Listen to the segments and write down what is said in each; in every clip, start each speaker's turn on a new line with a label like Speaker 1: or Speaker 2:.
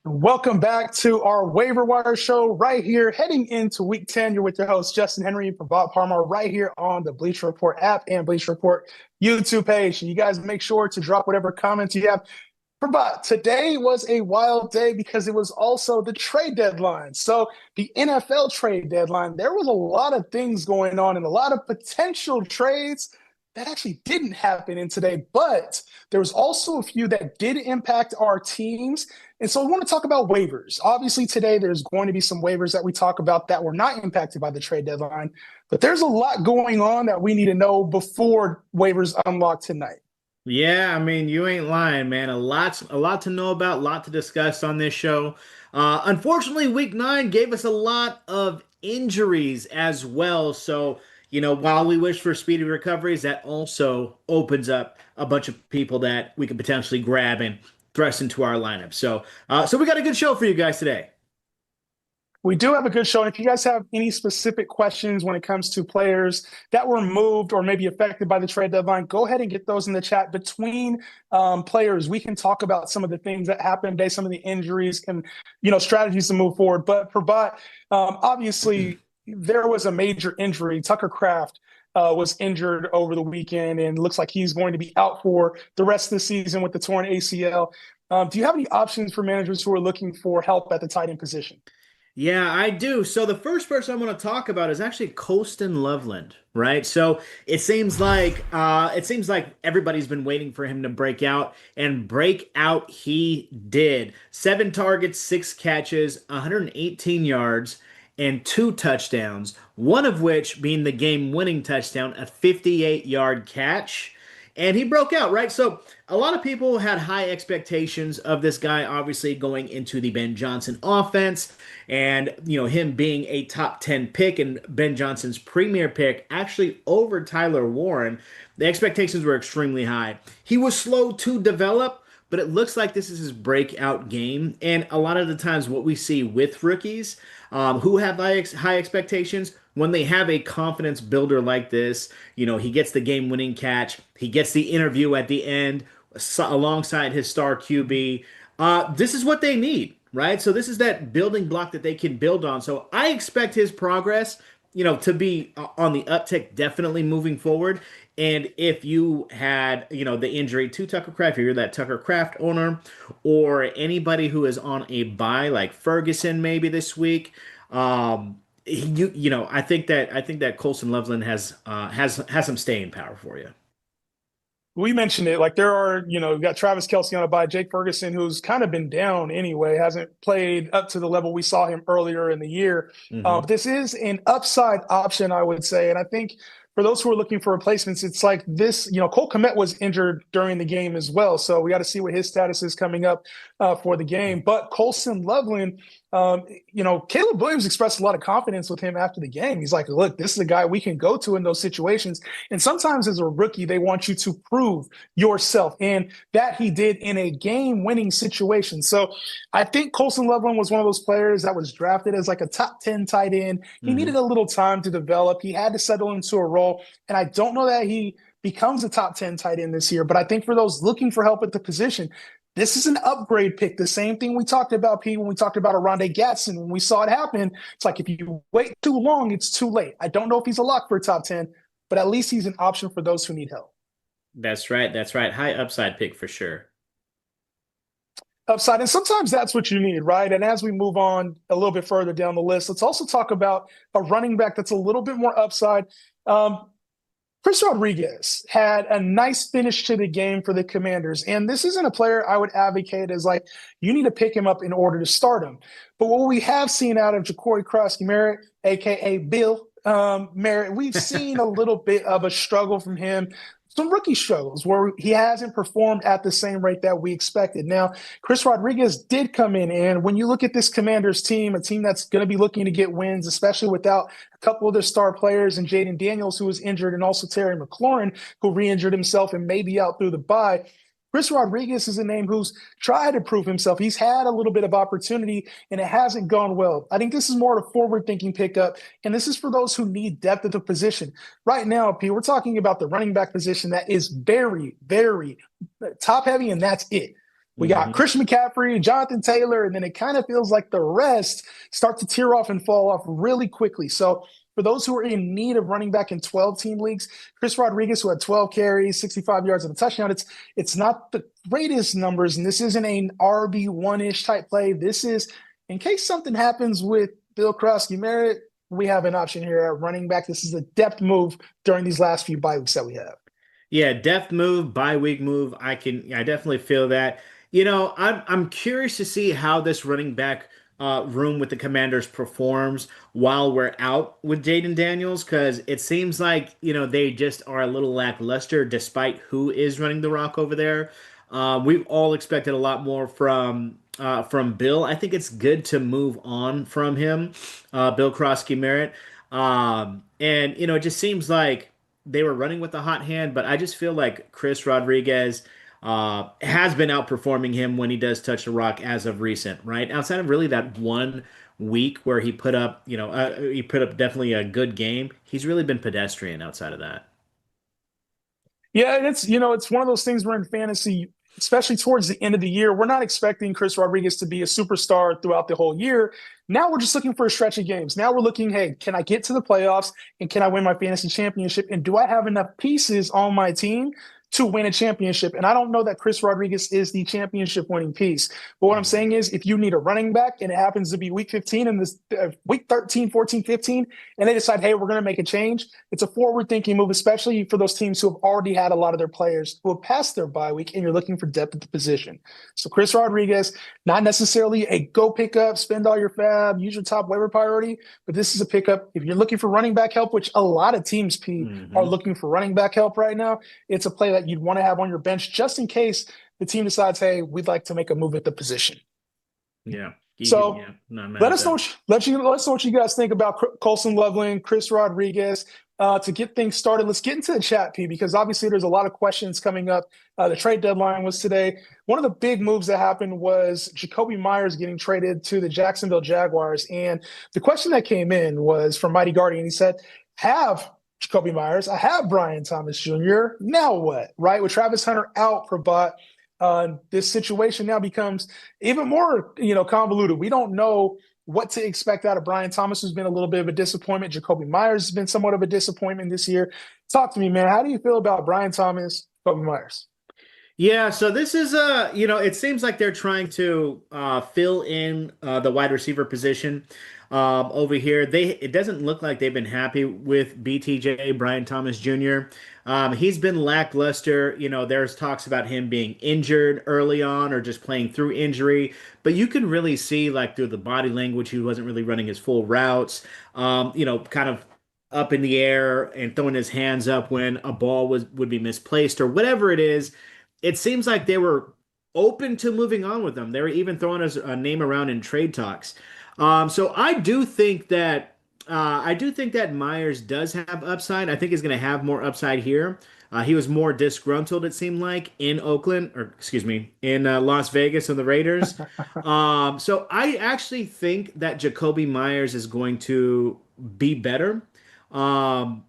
Speaker 1: Welcome back to our waiver wire show right here, heading into week 10. You're with your host, Justin Henry and Bob Palmer, right here on the Bleacher Report app and Bleacher Report YouTube page. And you guys make sure to drop whatever comments you have. But today was a wild day because it was also the trade deadline. So the NFL trade deadline, there was a lot of things going on and a lot of potential trades that actually didn't happen in today, but there was also a few that did impact our teams. And so I want to talk about waivers. Obviously, today there's going to be some waivers that we talk about that were not impacted by the trade deadline, but there's a lot going on that we need to know before waivers unlock tonight.
Speaker 2: Yeah, I mean, you ain't lying, man. A lot to know about, a lot to discuss on this show. Unfortunately, week 9 gave us a lot of injuries as well. So, while we wish for speedy recoveries, that also opens up a bunch of people that we could potentially grab and thrust into our lineup. So we got a good show for you guys today.
Speaker 1: We do have a good show. And if you guys have any specific questions when it comes to players that were moved or maybe affected by the trade deadline, go ahead and get those in the chat between players. We can talk about some of the things that happened today, some of the injuries and, strategies to move forward. But obviously, there was a major injury. Tucker Kraft was injured over the weekend and looks like he's going to be out for the rest of the season with the torn ACL. Do you have any options for managers who are looking for help at the tight end position?
Speaker 2: Yeah, I do. So the first person I want to talk about is actually Colston Loveland, right? So it seems like everybody's been waiting for him to break out, and break out he did. 7 targets, 6 catches, 118 yards, and 2 touchdowns. One of which being the game-winning touchdown, a 58-yard catch. And he broke out, right? So a lot of people had high expectations of this guy, obviously going into the Ben Johnson offense, and him being a top 10 pick and Ben Johnson's premier pick, actually over Tyler Warren. The expectations were extremely high. He was slow to develop, but it looks like this is his breakout game. And a lot of the times, what we see with rookies who have high expectations, when they have a confidence builder like this, he gets the game winning catch, he gets the interview at the end alongside his star QB. This is what they need, right? So this is that building block that they can build on. So I expect his progress, to be on the uptick, definitely moving forward. And if you had, the injury to Tucker Kraft, if you're that Tucker Kraft owner, or anybody who is on a bye like Ferguson maybe this week, I think that Colson Loveland has some staying power for you.
Speaker 1: We mentioned it. Like there are, we've got Travis Kelce on a bye, Jake Ferguson, who's kind of been down anyway, hasn't played up to the level we saw him earlier in the year.
Speaker 2: Hmm.
Speaker 1: But this is an upside option, I would say. And I think for those who are looking for replacements, it's like this, Cole Kmet was injured during the game as well. So we got to see what his status is coming up for the game. But Colson Loveland, Caleb Williams expressed a lot of confidence with him after the game. He's like, look, this is a guy we can go to in those situations. And sometimes as a rookie, they want you to prove yourself. And that he did in a game-winning situation. So I think Colson Loveland was one of those players that was drafted as like a top 10 tight end. He
Speaker 2: Hmm.
Speaker 1: needed a little time to develop. He had to settle into a role. And I don't know that he becomes a top 10 tight end this year, but I think for those looking for help at the position, this is an upgrade pick. The same thing we talked about, Pete, when we talked about Arondé Gatson. When we saw it happen, it's like if you wait too long, it's too late. I don't know if he's a lock for a top 10, but at least he's an option for those who need help.
Speaker 2: That's right. That's right. High upside pick for sure.
Speaker 1: Upside. And sometimes that's what you need, right? And as we move on a little bit further down the list, let's also talk about a running back that's a little bit more upside. Chris Rodriguez had a nice finish to the game for the Commanders. And this isn't a player I would advocate as like, you need to pick him up in order to start him. But what we have seen out of Jacoby Merritt, a.k.a. Bill Merritt, we've seen a little bit of a struggle from him, some rookie struggles where he hasn't performed at the same rate that we expected. Now, Chris Rodriguez did come in, and when you look at this Commanders team, a team that's going to be looking to get wins, especially without a couple of their star players and Jaden Daniels, who was injured, and also Terry McLaurin, who re-injured himself and may be out through the bye. Chris Rodriguez is a name who's tried to prove himself. He's had a little bit of opportunity, and it hasn't gone well. I think this is more of a forward-thinking pickup, and this is for those who need depth at the position. Right now, P, we're talking about the running back position that is very, very top-heavy, and that's it. We got
Speaker 2: Hmm.
Speaker 1: Christian McCaffrey, Jonathan Taylor, and then it kind of feels like the rest start to tear off and fall off really quickly. So for those who are in need of running back in 12-team leagues, Chris Rodriguez, who had 12 carries, 65 yards and a touchdown, it's not the greatest numbers, and this isn't an RB1-ish type play. This is in case something happens with Bill Krosky-Merritt, we have an option here at running back. This is a depth move during these last few bye weeks that we have.
Speaker 2: Yeah, depth move, bye week move. I definitely feel that. I'm curious to see how this running back room with the Commanders performs while we're out with Jaden Daniels, because it seems like, they just are a little lackluster despite who is running the rock over there. We've all expected a lot more from Bill. I think it's good to move on from him, Bill Krosky Merritt. And it just seems like they were running with a hot hand, but I just feel like Chris Rodriguez has been outperforming him when he does touch the rock as of recent, right? Outside of really that 1 week where he put up definitely a good game, he's really been pedestrian outside of that.
Speaker 1: Yeah, and it's one of those things where in fantasy, especially towards the end of the year, we're not expecting Chris Rodriguez to be a superstar throughout the whole year. Now we're just looking for a stretch of games. Now we're looking, hey, can I get to the playoffs and can I win my fantasy championship? And do I have enough pieces on my team to win a championship? And I don't know that Chris Rodriguez is the championship winning piece. But what I'm
Speaker 2: Mhm.
Speaker 1: saying is if you need a running back and it happens to be week 15 and this week 13, 14, 15, and they decide, hey, we're going to make a change, it's a forward thinking move, especially for those teams who have already had a lot of their players who have passed their bye week and you're looking for depth at the position. So Chris Rodriguez, not necessarily a go pick up, spend all your fab, use your top waiver priority, but this is a pickup. If you're looking for running back help, which a lot of teams, P, are
Speaker 2: Hmm.
Speaker 1: looking for running back help right now, it's a play that you'd want to have on your bench just in case the team decides, hey, we'd like to make a move at the position.
Speaker 2: Yeah.
Speaker 1: So
Speaker 2: Yeah, not mad
Speaker 1: let
Speaker 2: at
Speaker 1: us know
Speaker 2: that.
Speaker 1: what you guys think about Colson Loveland, Chris Rodriguez. To get things started, let's get into the chat, P, because obviously there's a lot of questions coming up. The trade deadline was today. One of the big moves that happened was Jakobi Meyers getting traded to the Jacksonville Jaguars. And the question that came in was from Mighty Guardian. He said, have Jakobi Meyers, I have Brian Thomas Jr. Now what? Right? With Travis Hunter out for this situation now becomes even more, convoluted. We don't know what to expect out of Brian Thomas, who's been a little bit of a disappointment. Jakobi Meyers has been somewhat of a disappointment this year. Talk to me, man. How do you feel about Brian Thomas, Jakobi Meyers?
Speaker 2: Yeah, so this is it seems like they're trying to fill in the wide receiver position over here. It doesn't look like they've been happy with BTJ, Brian Thomas Jr. He's been lackluster. There's talks about him being injured early on or just playing through injury, but you can really see like through the body language, he wasn't really running his full routes. Kind of up in the air and throwing his hands up when a ball would be misplaced or whatever it is. It seems like they were open to moving on with them. They were even throwing his name around in trade talks. So I do think that Myers does have upside. I think he's going to have more upside here. He was more disgruntled, it seemed like, in Oakland, or excuse me, in Las Vegas and the Raiders. So I actually think that Jakobi Myers is going to be better. I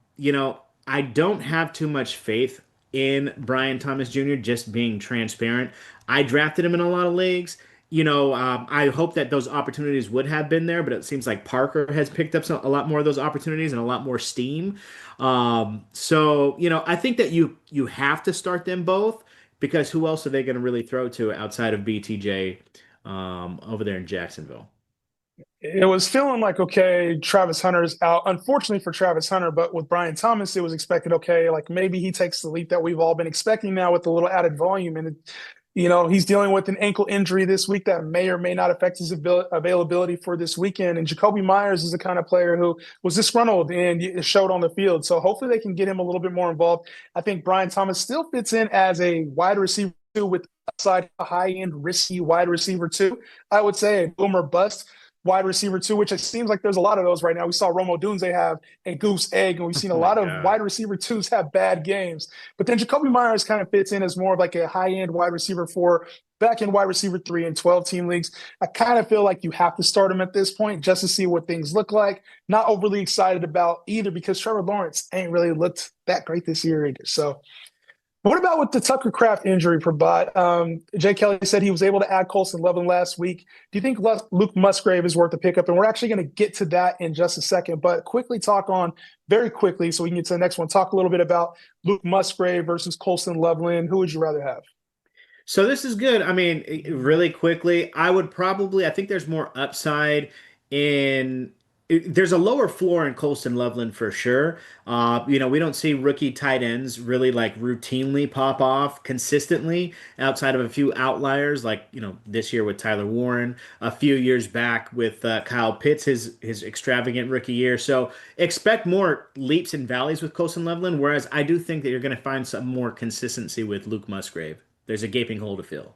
Speaker 2: don't have too much faith in Brian Thomas Jr., just being transparent. I drafted him in a lot of leagues. I hope that those opportunities would have been there, but it seems like Parker has picked up a lot more of those opportunities and a lot more steam. I think that you have to start them both because who else are they going to really throw to outside of BTJ over there in Jacksonville?
Speaker 1: It was feeling like, okay, Travis Hunter's out. Unfortunately for Travis Hunter, but with Brian Thomas, it was expected, okay, like maybe he takes the leap that we've all been expecting now with a little added volume. And, he's dealing with an ankle injury this week that may or may not affect his availability for this weekend. And Jakobi Meyers is the kind of player who was disgruntled and it showed on the field. So hopefully they can get him a little bit more involved. I think Brian Thomas still fits in as a wide receiver with upside, a high-end, risky wide receiver too. I would say a boomer bust wide receiver too, which it seems like there's a lot of those right now. We saw Romo Dunze have a goose egg, and we've seen a
Speaker 2: Oh my
Speaker 1: lot of
Speaker 2: God.
Speaker 1: wide receiver twos have bad games. But then Jakobi Meyers kind of fits in as more of like a high-end wide receiver for back in wide receiver 3 in 12-team leagues. I kind of feel like you have to start him at this point just to see what things look like. Not overly excited about either because Trevor Lawrence ain't really looked that great this year either. So What about with the Tucker Craft injury, Prabat? Jay Kelly said he was able to add Colson Levin last week. Do you think Luke Musgrave is worth the pickup? And we're actually going to get to that in just a second, but quickly talk on very quickly so we can get to the next one. Talk a little bit about Luke Musgrave versus Colson Levin. Who would you rather have?
Speaker 2: So this is good. I mean, really quickly, I think there's more upside in, there's a lower floor in Colston Loveland for sure. We don't see rookie tight ends really like routinely pop off consistently outside of a few outliers, like, this year with Tyler Warren, a few years back with Kyle Pitts, his extravagant rookie year. So expect more leaps and valleys with Colston Loveland, whereas I do think that you're going to find some more consistency with Luke Musgrave. There's a gaping hole to fill.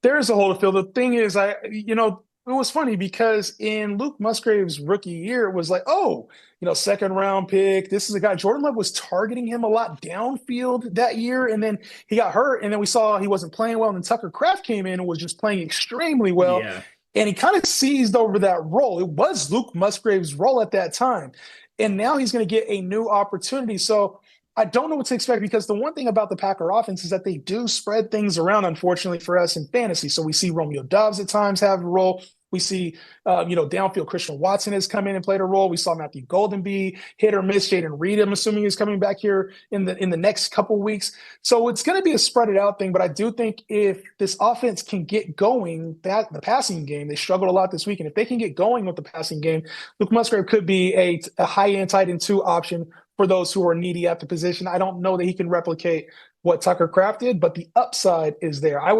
Speaker 1: There is a hole to fill. The thing is, it was funny because in Luke Musgrave's rookie year, it was like, oh, second round pick. This is a guy. Jordan Love was targeting him a lot downfield that year, and then he got hurt, and then we saw he wasn't playing well. And then Tucker Kraft came in and was just playing extremely well,
Speaker 2: Yeah.
Speaker 1: and he kind of seized over that role. It was Luke Musgrave's role at that time, and now he's going to get a new opportunity. So I don't know what to expect because the one thing about the Packer offense is that they do spread things around, unfortunately for us in fantasy. So we see Romeo Doubs at times have a role. We see, downfield Christian Watson has come in and played a role. We saw Matthew Golden be hit or miss. Jaden Reed, I'm assuming, is coming back here in the next couple weeks. So it's going to be a spread it out thing. But I do think if this offense can get going, that the passing game, they struggled a lot this week. And if they can get going with the passing game, Luke Musgrave could be a high-end tight end 2 option for those who are needy at the position. I don't know that he can replicate what Tucker Kraft did, but the upside is there. I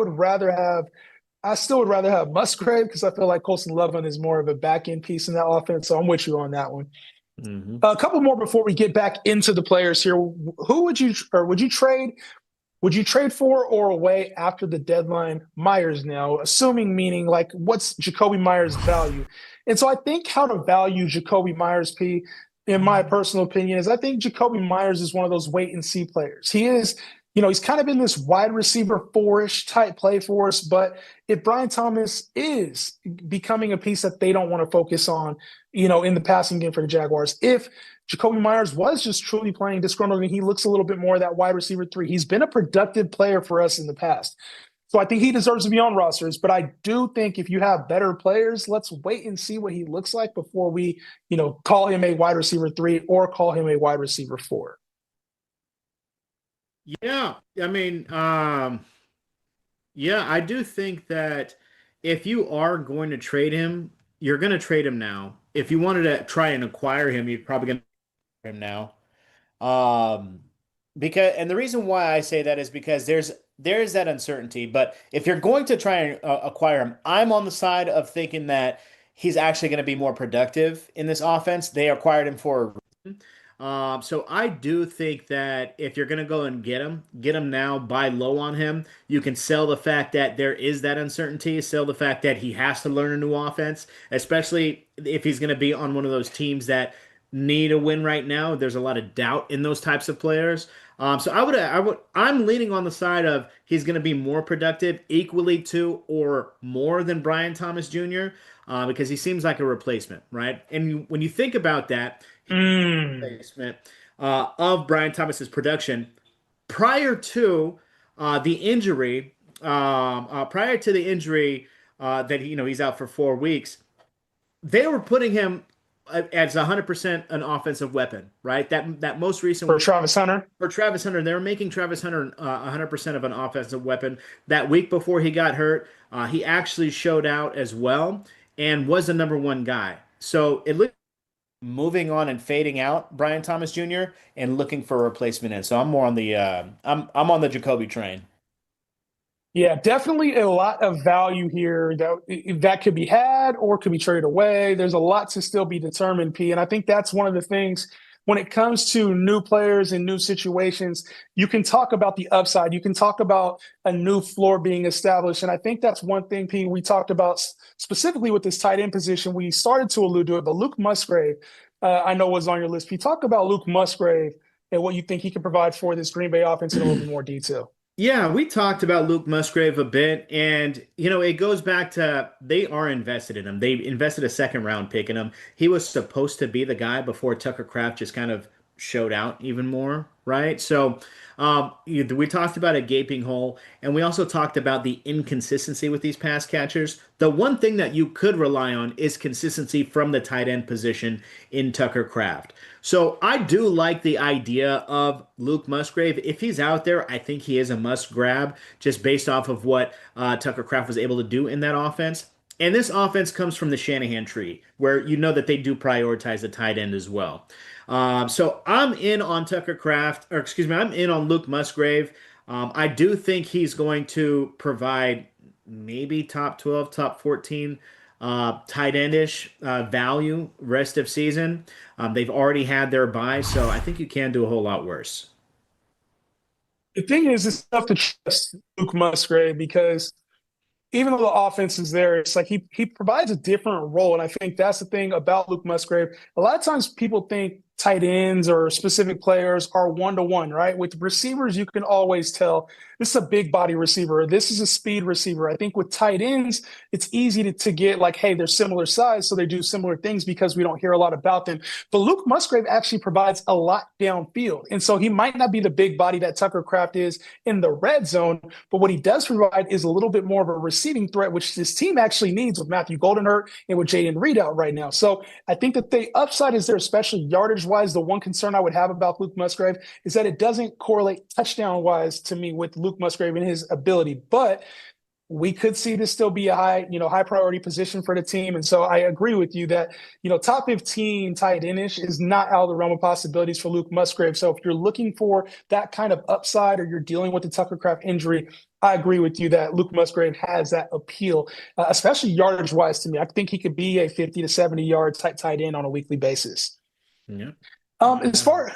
Speaker 1: still would rather have Musgrave because I feel like Colson Levin is more of a back end piece in that offense. So I'm with you on that one.
Speaker 2: Hmm.
Speaker 1: A couple more before we get back into the players here. Who would you trade? Would you trade for or away after the deadline? Myers now, assuming meaning like what's Jakobi Meyers' value? And so I think how to value Jakobi Meyers, P, in my personal opinion, is I think Jakobi Meyers is one of those wait and see players. He is, he's kind of been this wide receiver 4-ish type play for us. But if Brian Thomas is becoming a piece that they don't want to focus on, in the passing game for the Jaguars, if Jakobi Meyers was just truly playing disgruntled and he looks a little bit more of that wide receiver 3, he's been a productive player for us in the past. So I think he deserves to be on rosters, but I do think if you have better players, let's wait and see what he looks like before we, call him a wide receiver 3 or call him a wide receiver 4.
Speaker 2: Yeah. I mean, yeah, I do think that if you are going to trade him, you're going to trade him now. If you wanted to try and acquire him, you're probably going to trade him now. Um, and the reason why I say that is because there's that uncertainty. But if you're going to try and acquire him, I'm on the side of thinking that he's actually going to be more productive in this offense. They acquired him for a reason. So I do think that if you're going to go and get him now, buy low on him. You can sell the fact that there is that uncertainty, sell the fact that he has to learn a new offense, especially if he's going to be on one of those teams that need a win right now. There's a lot of doubt in those types of players. So I'm leaning on the side of he's going to be more productive, equally to or more than Brian Thomas Jr. Because he seems like a replacement, right? And when you think about that, replacement of Brian Thomas's production prior to the injury, that he's out for 4 weeks, they were putting him as 100% an offensive weapon, right? That most recent
Speaker 1: For
Speaker 2: week
Speaker 1: Travis Hunter?
Speaker 2: for Travis Hunter, they were making Travis Hunter 100% of an offensive weapon. That week before he got hurt, he actually showed out as well and was the number one guy. So it looked moving on and fading out Brian Thomas Jr. and looking for a replacement in. So I'm more on the I'm on the Jakobi train.
Speaker 1: Yeah, definitely a lot of value here that could be had or could be traded away. There's a lot to still be determined, P. And I think that's one of the things when it comes to new players and new situations, you can talk about the upside. You can talk about a new floor being established. And I think that's one thing, P, we talked about specifically with this tight end position. We started to allude to it, but Luke Musgrave, I know was on your list. P, talk about Luke Musgrave and what you think he can provide for this Green Bay offense in a little bit more detail.
Speaker 2: Yeah, we talked about Luke Musgrave a bit, and it goes back to they are invested in him. They invested a second round pick in him. He was supposed to be the guy before Tucker Kraft just kind of showed out even more, right? So we talked about a gaping hole, and we also talked about the inconsistency with these pass catchers. The one thing that you could rely on is consistency from the tight end position in Tucker Kraft. So I do like the idea of Luke Musgrave. If he's out there, I think he is a must grab just based off of what Tucker Kraft was able to do in that offense. And this offense comes from the Shanahan tree, where you know that they do prioritize the tight end as well. So I'm in on Tucker Kraft, or excuse me, I'm in on Luke Musgrave. I do think he's going to provide maybe top 12, top 14 tight endish value rest of season. They've already had their bye, so I think you can do a whole lot worse.
Speaker 1: The thing is, it's tough to trust Luke Musgrave because even though the offense is there, it's like he provides a different role. And I think that's the thing about Luke Musgrave. A lot of times people think tight ends or specific players are one-to-one, right? With receivers, you can always tell this is a big body receiver. This is a speed receiver. I think with tight ends, it's easy to get like, hey, they're similar size, so they do similar things because we don't hear a lot about them. But Luke Musgrave actually provides a lot downfield. And so he might not be the big body that Tucker Kraft is in the red zone, but what he does provide is a little bit more of a receiving threat, which this team actually needs with Matthew Goldenhurt and with Jaden Reed out right now. So I think that the upside is there, especially yardage wise. The one concern I would have about Luke Musgrave is that it doesn't correlate touchdown wise to me with Luke Musgrave and his ability. But we could see this still be a high priority position for the team. And so I agree with you that, top 15 tight endish is not out of the realm of possibilities for Luke Musgrave. So if you're looking for that kind of upside or you're dealing with the Tucker Kraft injury, I agree with you that Luke Musgrave has that appeal, especially yardage wise to me. I think he could be a 50 to 70 yard tight end on a weekly basis.
Speaker 2: Yeah.
Speaker 1: As far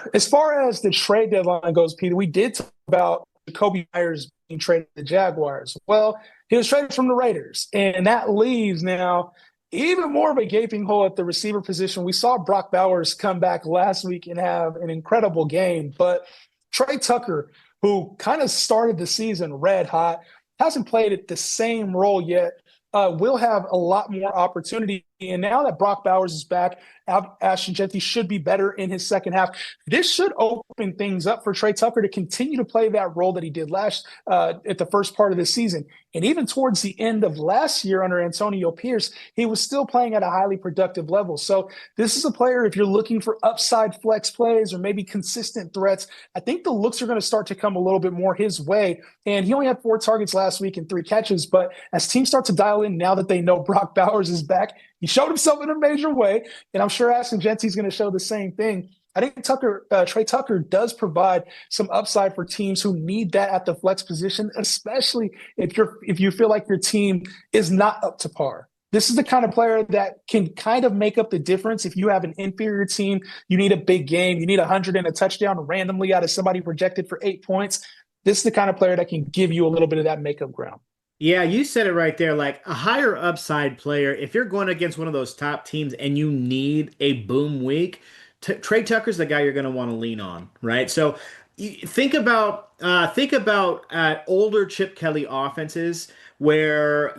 Speaker 1: as the trade deadline goes, Peter, we did talk about Jakobi Meyers being traded to the Jaguars. Well, he was traded from the Raiders, and that leaves now even more of a gaping hole at the receiver position. We saw Brock Bowers come back last week and have an incredible game, but Trey Tucker, who kind of started the season red hot, hasn't played it the same role yet. Will have a lot more opportunity. And now that Brock Bowers is back, Ashton Jeanty should be better in his second half. This should open things up for Trey Tucker to continue to play that role that he did last at the first part of the season. And even towards the end of last year under Antonio Pierce, he was still playing at a highly productive level. So this is a player, if you're looking for upside flex plays or maybe consistent threats, I think the looks are going to start to come a little bit more his way. And he only had 4 targets last week and 3 catches. But as teams start to dial in now that they know Brock Bowers is back, he showed himself in a major way, and I'm sure Ashton Jeanty is going to show the same thing. I think Trey Tucker does provide some upside for teams who need that at the flex position, especially if you feel like your team is not up to par. This is the kind of player that can kind of make up the difference. If you have an inferior team, you need a big game, you need 100 and a touchdown randomly out of somebody projected for 8 points. This is the kind of player that can give you a little bit of that makeup ground.
Speaker 2: Yeah, you said it right there. Like a higher upside player, if you're going against one of those top teams and you need a boom week, Trey Tucker's the guy you're going to want to lean on, right? So think about older Chip Kelly offenses where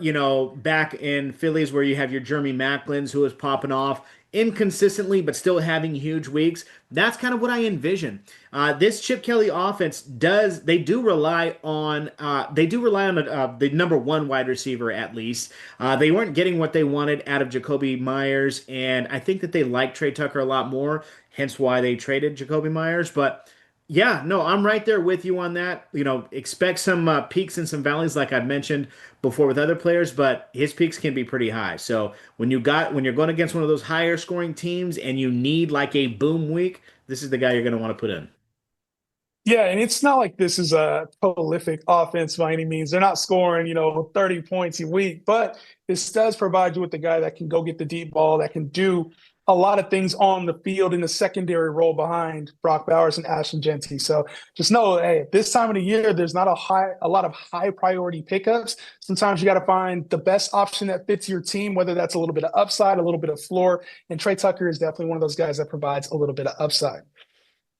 Speaker 2: back in Phillies where you have your Jeremy Maclins who is popping off inconsistently but still having huge weeks. That's kind of what I envision. This Chip Kelly offense they do rely on the number one wide receiver at least. They weren't getting what they wanted out of Jakobi Meyers, and I think that they like Trey Tucker a lot more, hence why they traded Jakobi Meyers. But yeah, no, I'm right there with you on that. Expect some peaks and some valleys, like I've mentioned before with other players, but his peaks can be pretty high. So when you're going against one of those higher scoring teams and you need like a boom week, this is the guy you're going to want to put in.
Speaker 1: Yeah, and it's not like this is a prolific offense by any means. They're not scoring, 30 points a week, but this does provide you with the guy that can go get the deep ball, that can do a lot of things on the field in the secondary role behind Brock Bowers and Ashton Jeanty. So just know, hey, at this time of the year, there's not a lot of high priority pickups. Sometimes you got to find the best option that fits your team, whether that's a little bit of upside, a little bit of floor. And Trey Tucker is definitely one of those guys that provides a little bit of upside.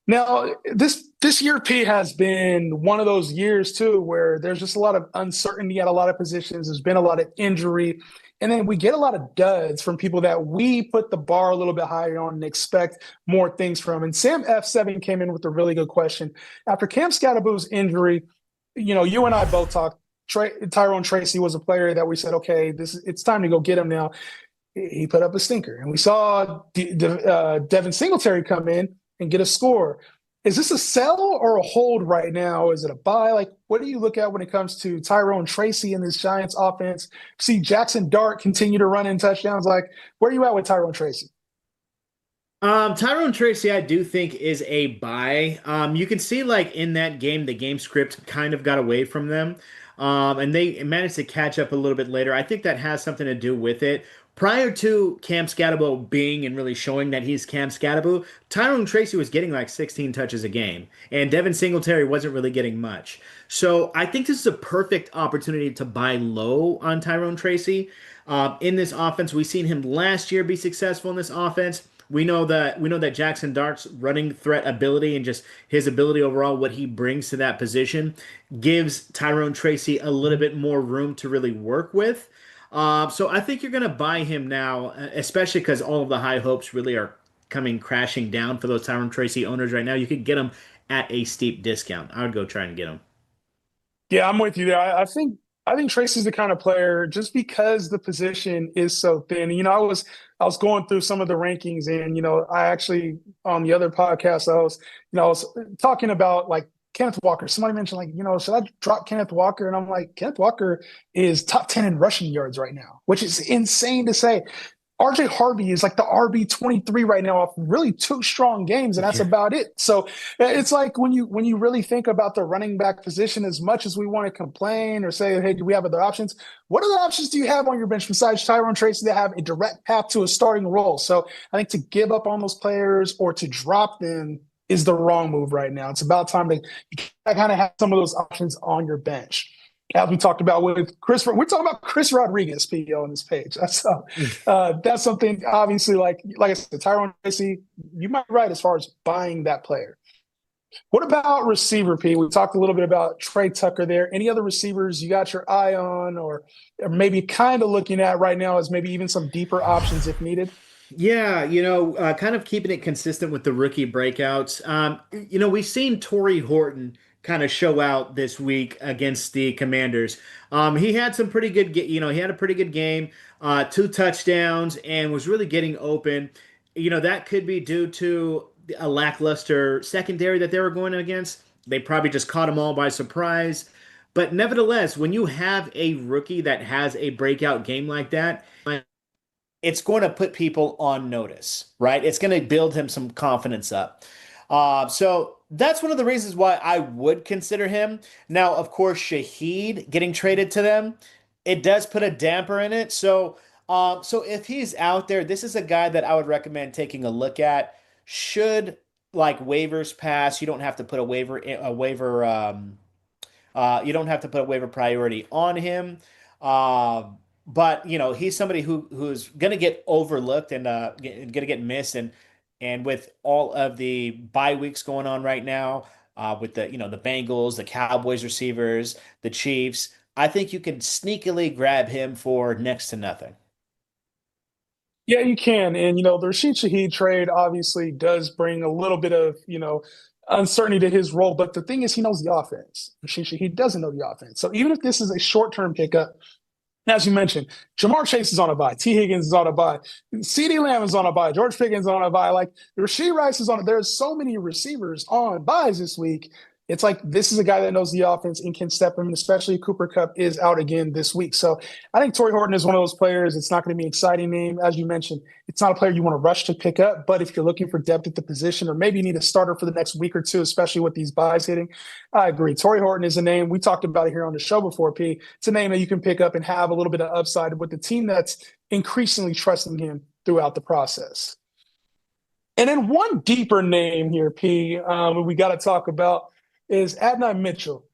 Speaker 1: Now, this year, P, has been one of those years, too, where there's just a lot of uncertainty at a lot of positions. There's been a lot of injury. And then we get a lot of duds from people that we put the bar a little bit higher on and expect more things from. And Sam F7 came in with a really good question. After Cam Scadaboo's injury, you and I both talked. Tyrone Tracy was a player that we said, okay, it's time to go get him now. He put up a stinker. And we saw Devin Singletary come in and get a score. Is this a sell or a hold right now? Is it a buy? Like, what do you look at when it comes to Tyrone Tracy and this Giants offense? See Jackson Dart continue to run in touchdowns. Like, where are you at with Tyrone Tracy?
Speaker 2: Tyrone Tracy, I do think is a buy. You can see like in that game, the game script kind of got away from them. And they managed to catch up a little bit later. I think that has something to do with it. Prior to Cam Scadaboo being and really showing that he's Cam Scadaboo, Tyrone Tracy was getting like 16 touches a game, and Devin Singletary wasn't really getting much. So I think this is a perfect opportunity to buy low on Tyrone Tracy. In this offense, we've seen him last year be successful in this offense. We know that Jackson Dart's running threat ability and just his ability overall, what he brings to that position, gives Tyrone Tracy a little bit more room to really work with. So I think you're going to buy him now, especially because all of the high hopes really are coming crashing down for those Tyrone Tracy owners right now. You could get him at a steep discount. I would go try and get him.
Speaker 1: Yeah, I'm with you there. I think Tracy's the kind of player just because the position is so thin. I was going through some of the rankings, and I actually on the other podcast I was talking about like Kenneth Walker. Somebody mentioned like should I drop Kenneth Walker? And I'm like, Kenneth Walker is top 10 in rushing yards right now, which is insane to say. RJ Harvey is like the RB 23 right now off really two strong games, and that's
Speaker 2: Yeah.
Speaker 1: about it. So it's like when you really think about the running back position, as much as we want to complain or say, hey, do we have other options? What other options do you have on your bench besides Tyrone Tracy that have a direct path to a starting role? So I think to give up on those players or to drop them is the wrong move right now. It's about time to kind of have some of those options on your bench. As we talked about with Chris, we're talking about Chris Rodriguez, PO, on this page. That's something obviously like I said, Tyrone Tracy, you might be right as far as buying that player. What about receiver, P? We talked a little bit about Trey Tucker there. Any other receivers you got your eye on or maybe kind of looking at right now as maybe even some deeper options if needed?
Speaker 2: Yeah, kind of keeping it consistent with the rookie breakouts. We've seen Torrey Horton kind of show out this week against the Commanders. He had some pretty good, he had a pretty good game, two touchdowns, and was really getting open. That could be due to a lackluster secondary that they were going against. They probably just caught them all by surprise. But nevertheless, when you have a rookie that has a breakout game like that, it's going to put people on notice, right? It's going to build him some confidence up. So that's one of the reasons why I would consider him. Now, of course, Shaheed getting traded to them, it does put a damper in it. So if he's out there, this is a guy that I would recommend taking a look at. Should like waivers pass, you don't have to put you don't have to put a waiver priority on him. But he's somebody who's going to get overlooked and going to get missed, and with all of the bye weeks going on right now, with the Bengals, the Cowboys receivers, the Chiefs, I think you can sneakily grab him for next to nothing.
Speaker 1: Yeah, you can. And, the Rashid Shaheed trade obviously does bring a little bit of, uncertainty to his role. But the thing is, he knows the offense. Rashid Shaheed doesn't know the offense. So even if this is a short-term pickup, as you mentioned, Jamar Chase is on a bye. T. Higgins is on a bye. CeeDee Lamb is on a bye. George Pickens is on a bye. Like, Rasheed Rice is on. There's so many receivers on buys this week. It's like this is a guy that knows the offense and can step in, especially Cooper Kupp is out again this week. So I think Torrey Horton is one of those players. It's not going to be an exciting name. As you mentioned, it's not a player you want to rush to pick up. But if you're looking for depth at the position or maybe you need a starter for the next week or two, especially with these buys hitting, I agree. Torrey Horton is a name. We talked about it here on the show before, P. It's a name that you can pick up and have a little bit of upside with the team that's increasingly trusting him throughout the process. And then one deeper name here, P, we got to talk about is Adnan Mitchell.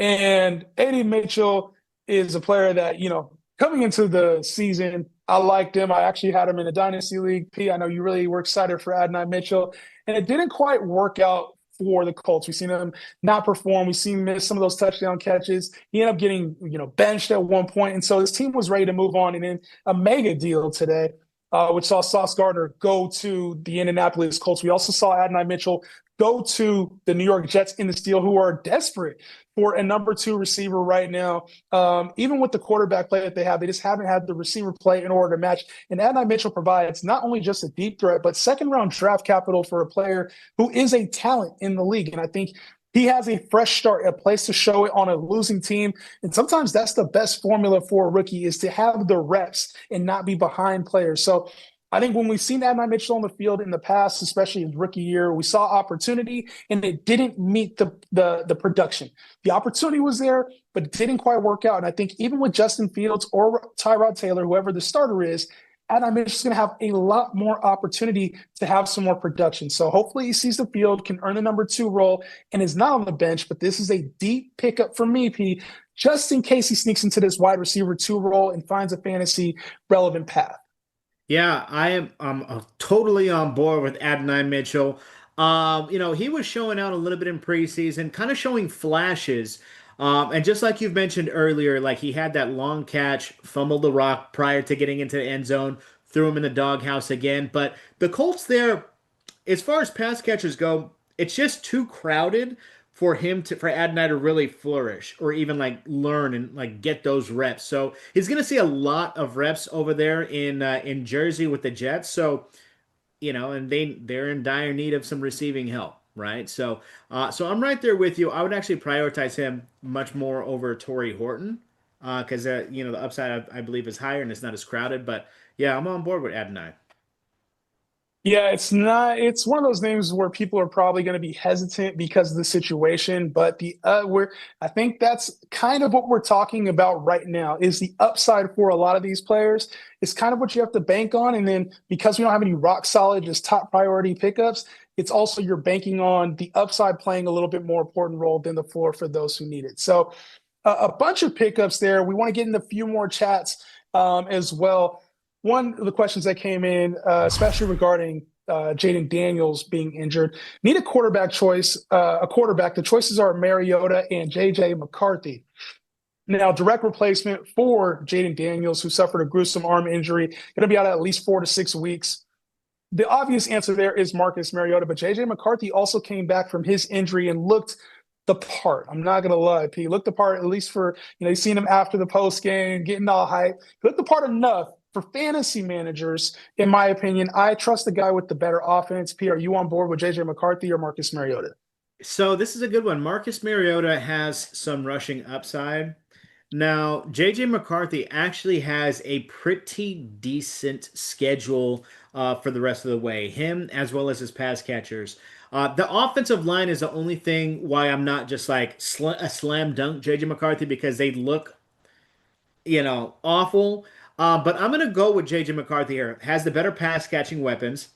Speaker 1: And AD Mitchell is a player that, coming into the season, I liked him. I actually had him in a dynasty league. P, I know you really were excited for Adnan Mitchell. And it didn't quite work out for the Colts. We've seen him not perform. We've seen him miss some of those touchdown catches. He ended up getting, benched at one point. And so his team was ready to move on. And then a mega deal today, which saw Sauce Gardner go to the Indianapolis Colts. We also saw Adonai Mitchell go to the New York Jets in this deal, who are desperate for a number two receiver right now. Even with the quarterback play that they have, they just haven't had the receiver play in order to match. And Adonai Mitchell provides not only just a deep threat, but second-round draft capital for a player who is a talent in the league. And I think he has a fresh start, a place to show it on a losing team. And sometimes that's the best formula for a rookie, is to have the reps and not be behind players. So I think when we've seen Adonai Mitchell on the field in the past, especially his rookie year, we saw opportunity and it didn't meet the production. The opportunity was there, but it didn't quite work out. And I think even with Justin Fields or Tyrod Taylor, whoever the starter is, Adonai Mitchell's going to have a lot more opportunity to have some more production. So hopefully he sees the field, can earn the number two role, and is not on the bench. But this is a deep pickup for me, P, just in case he sneaks into this wide receiver two role and finds a fantasy relevant path.
Speaker 2: Yeah, I'm totally on board with Adonai Mitchell. He was showing out a little bit in preseason, kind of showing flashes. And just like you've mentioned earlier, like he had that long catch, fumbled the rock prior to getting into the end zone, threw him in the doghouse again. But the Colts there, as far as pass catchers go, it's just too crowded for Adonai to really flourish or even like learn and like get those reps. So he's gonna see a lot of reps over there in Jersey with the Jets. So and they're in dire need of some receiving help, right? So I'm right there with you. I would actually prioritize him much more over Torrey Horton because the upside I believe is higher and it's not as crowded. But yeah, I'm on board with Adonai.
Speaker 1: Yeah, it's not. It's one of those names where people are probably going to be hesitant because of the situation. But I think that's kind of what we're talking about right now. Is the upside for a lot of these players. It's kind of what you have to bank on, and then because we don't have any rock solid, just top priority pickups, it's also you're banking on the upside playing a little bit more important role than the floor for those who need it. So, a bunch of pickups there. We want to get into a few more chats as well. One of the questions that came in, especially regarding Jaden Daniels being injured, need a quarterback choice. A quarterback. The choices are Mariota and J.J. McCarthy. Now, direct replacement for Jaden Daniels, who suffered a gruesome arm injury, going to be out at least 4 to 6 weeks. The obvious answer there is Marcus Mariota, but J.J. McCarthy also came back from his injury and looked the part. I'm not going to lie, P. He looked the part, at least for, you've seen him after the post game, getting all hype. He looked the part enough for fantasy managers, in my opinion. I trust the guy with the better offense. P, are you on board with J.J. McCarthy or Marcus Mariota?
Speaker 2: So this is a good one. Marcus Mariota has some rushing upside. Now, JJ McCarthy actually has a pretty decent schedule for the rest of the way, him as well as his pass catchers. The offensive line is the only thing why I'm not just like a slam dunk JJ McCarthy because they look, awful. But I'm going to go with JJ McCarthy here. Has the better pass catching weapons.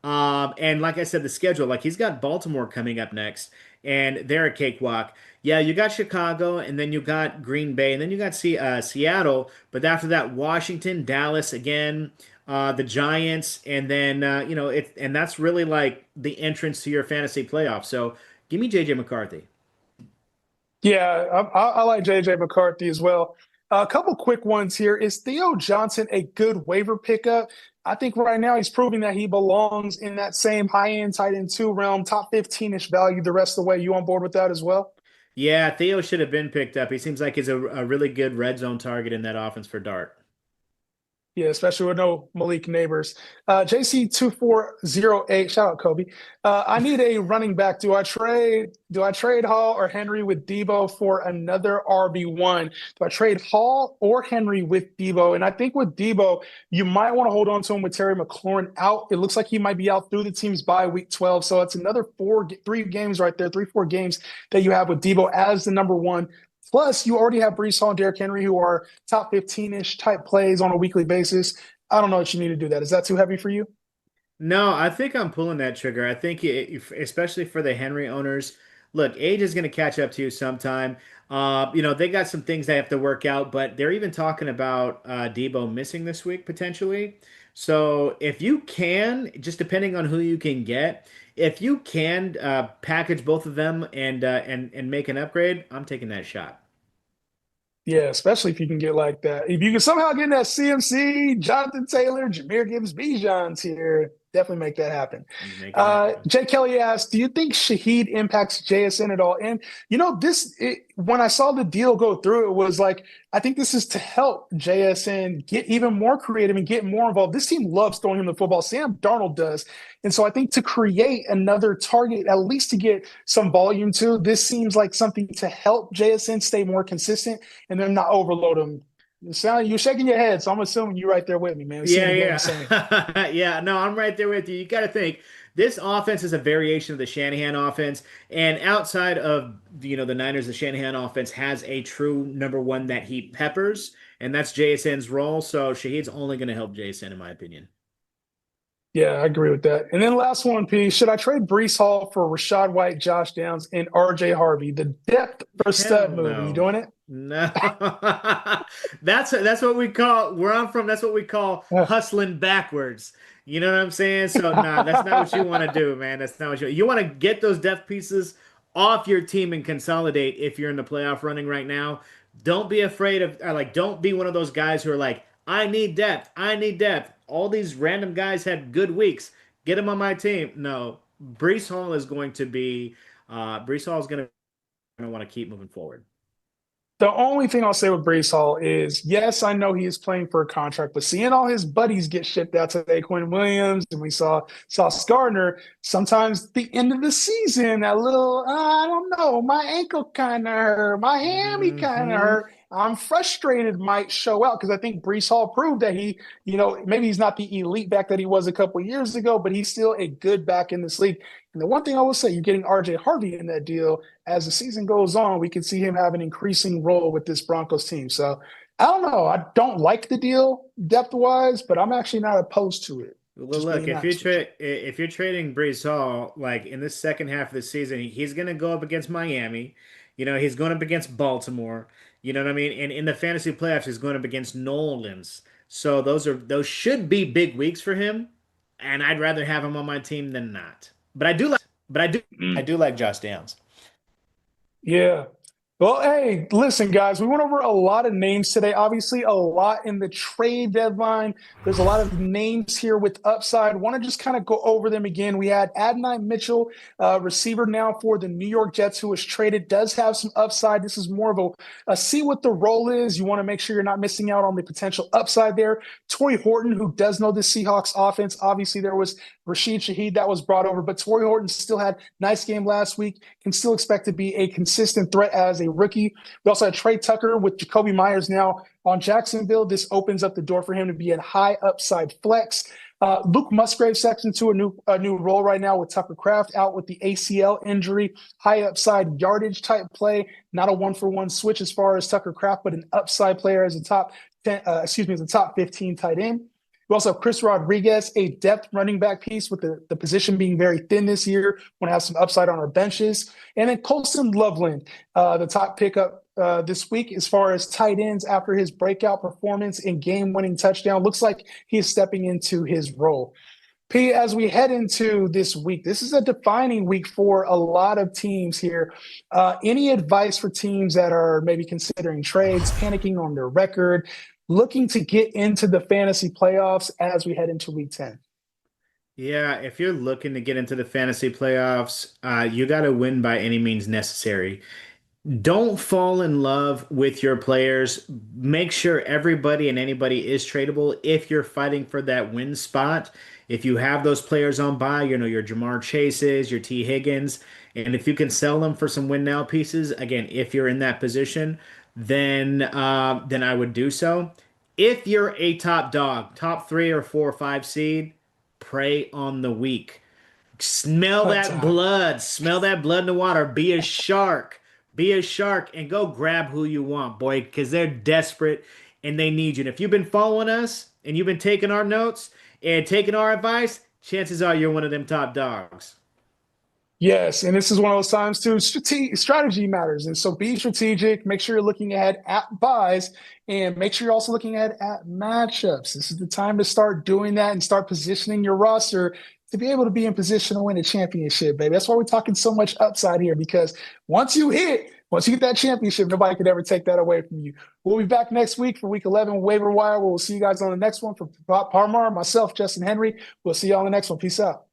Speaker 2: And like I said, the schedule, like he's got Baltimore coming up next, and they're a cakewalk. Yeah, you got Chicago, and then you got Green Bay, and then you got Seattle. But after that, Washington, Dallas again, the Giants, and then and that's really like the entrance to your fantasy playoff. So give me JJ McCarthy.
Speaker 1: Yeah, I like J.J. McCarthy as well. A couple quick ones here. Is Theo Johnson a good waiver pickup? I think right now he's proving that he belongs in that same high-end tight end 2 realm, top 15-ish value the rest of the way. You on board with that as well?
Speaker 2: Yeah, Theo should have been picked up. He seems like he's a really good red zone target in that offense for Dart.
Speaker 1: Yeah, especially with no Malik Neighbors. JC2408, shout out Kobe. I need a running back. Do I trade Hall or Henry with Debo for another RB1? Do I trade Hall or Henry with Debo? And I think with Debo, you might want to hold on to him with Terry McLaurin out. It looks like he might be out through the team's bye week 12. So it's another 3 games right there, 4 games that you have with Debo as the number one. Plus, you already have Brees Hall and Derrick Henry, who are top 15-ish type plays on a weekly basis. I don't know if you need to do that. Is that too heavy for you?
Speaker 2: No, I think I'm pulling that trigger. I think, especially for the Henry owners, look, age is going to catch up to you sometime. They got some things they have to work out, but they're even talking about Debo missing this week potentially. So if you can, just depending on who you can get, if you can package both of them and make an upgrade, I'm taking that shot.
Speaker 1: Yeah, especially if you can get like that. If you can somehow get in that CMC, Jonathan Taylor, Jameer Gibbs, Bijan's here, definitely make that happen.
Speaker 2: Make it happen.
Speaker 1: Jay Kelly asked, "Do you think Shaheed impacts JSN at all?" And when I saw the deal go through, it was like I think this is to help JSN get even more creative and get more involved. This team loves throwing him the football. Sam Darnold does, and so I think to create another target, at least to get some volume to, this seems like something to help JSN stay more consistent and then not overload him. You're shaking your head, so I'm assuming you're right there with me, man. We're seeing
Speaker 2: Yeah,
Speaker 1: the game the same.
Speaker 2: yeah. Yeah, no, I'm right there with you. You got to think this offense is a variation of the Shanahan offense, and outside of the Niners, the Shanahan offense has a true number one that he peppers, and that's JSN's role. So Shaheed's only going to help JSN, in my opinion.
Speaker 1: Yeah, I agree with that. And then last one, P. Should I trade Brees Hall for Rashad White, Josh Downs, and RJ Harvey? The depth for stud
Speaker 2: Hell
Speaker 1: move. Are you
Speaker 2: no.
Speaker 1: doing it?
Speaker 2: No. That's what we call where I'm from, that's what we call hustling backwards. You know what I'm saying? So nah, that's not what you want to do, man. That's not what you want to get those depth pieces off your team and consolidate if you're in the playoff running right now. Don't be afraid of don't be one of those guys who are like, I need depth. I need depth. All these random guys had good weeks. Get them on my team. No. Brees Hall is gonna want to keep moving forward.
Speaker 1: The only thing I'll say with Brees Hall is, yes, I know he is playing for a contract, but seeing all his buddies get shipped out today, Quinn Williams, and we saw Sauce Gardner, sometimes at the end of the season, that little, I don't know, my ankle kind of hurt, my hammy kind of
Speaker 2: Hmm.
Speaker 1: hurt. I'm frustrated might show out because I think Brees Hall proved that maybe he's not the elite back that he was a couple years ago, but he's still a good back in this league. And the one thing I will say, you're getting RJ Harvey in that deal. As the season goes on, we can see him have an increasing role with this Broncos team. So I don't know. I don't like the deal depth wise, but I'm actually not opposed to it.
Speaker 2: Well,
Speaker 1: Just
Speaker 2: look,
Speaker 1: being honest with you.
Speaker 2: if you're trading Brees Hall, like in the second half of the season, he's going to go up against Miami. He's going up against Baltimore. You know what I mean? And in the fantasy playoffs, he's going up against New Orleans. So those should be big weeks for him, and I'd rather have him on my team than not. I do like Josh Downs.
Speaker 1: Yeah. Well, hey, listen, guys, we went over a lot of names today. Obviously, a lot in the trade deadline. There's a lot of names here with upside. Want to just kind of go over them again. We had Adonai Mitchell, receiver now for the New York Jets, who was traded, does have some upside. This is more of a see what the role is. You want to make sure you're not missing out on the potential upside there. Torrey Horton, who does know the Seahawks offense. Obviously, there was Rashid Shaheed that was brought over, but Torrey Horton still had nice game last week, can still expect to be a consistent threat as a rookie. We also had Trey Tucker with Jakobi Meyers now on Jacksonville. This opens up the door for him to be a high upside flex. Luke Musgrave steps into a new role right now with Tucker Kraft out with the ACL injury. High upside yardage type play, not a one-for-one switch as far as Tucker Kraft, but an upside player as a top 10, as a top 15 tight end. We also have Chris Rodriguez, a depth running back piece with the position being very thin this year. Want to have some upside on our benches. And then Colston Loveland, the top pickup this week as far as tight ends after his breakout performance and game-winning touchdown. Looks like he is stepping into his role. P, as we head into this week, this is a defining week for a lot of teams here. Any advice for teams that are maybe considering trades, panicking on their record, looking to get into the fantasy playoffs as we head into week 10?
Speaker 2: Yeah, if you're looking to get into the fantasy playoffs, you got to win by any means necessary. Don't fall in love with your players. Make sure everybody and anybody is tradable if you're fighting for that win spot. If you have those players on buy, your Jamar Chases, your T. Higgins, and if you can sell them for some win now pieces, again, if you're in that position, then I would do so. If you're a top dog, top 3 or 4 or 5 seed, prey on the weak.
Speaker 1: Hunt time.
Speaker 2: Smell that blood in the water. Be a shark. Be a shark and go grab who you want, boy, because they're desperate and they need you. And if you've been following us and you've been taking our notes and taking our advice, chances are you're one of them top dogs.
Speaker 1: Yes, and this is one of those times too. Strategy matters, and so be strategic. Make sure you're looking ahead at buys, and make sure you're also looking ahead at matchups. This is the time to start doing that and start positioning your roster to be able to be in position to win a championship, baby. That's why we're talking so much upside here, because once you get that championship, nobody could ever take that away from you. We'll be back next week for Week 11 Waiver Wire. We'll see you guys on the next one. For Parmar, myself, Justin Henry. We'll see you on the next one. Peace out.